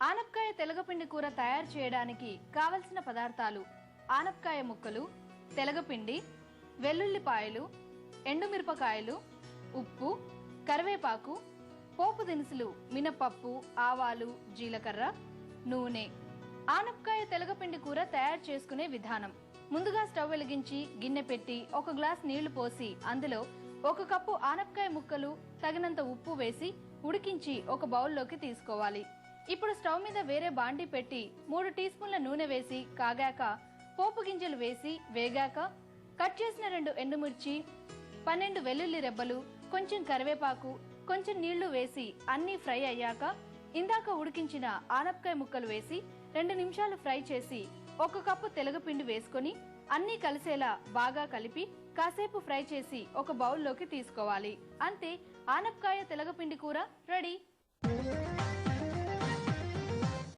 ఆనపకాయ తెలగపిండి కూర తయారు చేయడానికి కావలసిన పదార్థాలు: ఆనపకాయ ముక్కలు, తెలగపిండి, వెల్లుల్లిపాయలు, ఎండుమిరపకాయలు, ఉప్పు, కరివేపాకు, పోపు దినుసులు మినపప్పు, ఆవాలు, జీలకర్ర, నూనె. ఆనపకాయ తెలగపిండి కూర తయారు చేసుకునే విధానం: ముందుగా స్టవ్ వెలిగించి గిన్నె పెట్టి 1 గ్లాస్ నీళ్లు పోసి అందులో 1 కప్పు ఆనపకాయ ముక్కలు, తగినంత ఉప్పు వేసి ఉడికించి ఒక బౌల్లోకి తీసుకోవాలి. ఇప్పుడు స్టవ్ మీద వేరే బాండీ పెట్టి 3 టీ స్పూన్ల నూనె వేసి కాగాక పోపు గింజలు వేసి వేగాక కట్ చేసిన 2 ఎండుమిర్చి, 12 వెల్లుల్లి రెబ్బలు, కొంచెం కరివేపాకు, కొంచెం నీళ్లు వేసి అన్నీ ఫ్రై అయ్యాక ఇందాక ఉడికించిన ఆనపకాయ ముక్కలు వేసి 2 నిమిషాలు ఫ్రై చేసి 1 కప్పు తెలగపిండి వేసుకొని అన్నీ కలిసేలా బాగా కలిపి కాసేపు ఫ్రై చేసి ఒక బౌల్లోకి తీసుకోవాలి. అంతే, ఆనపకాయ తెలగపిండి కూర రెడీ.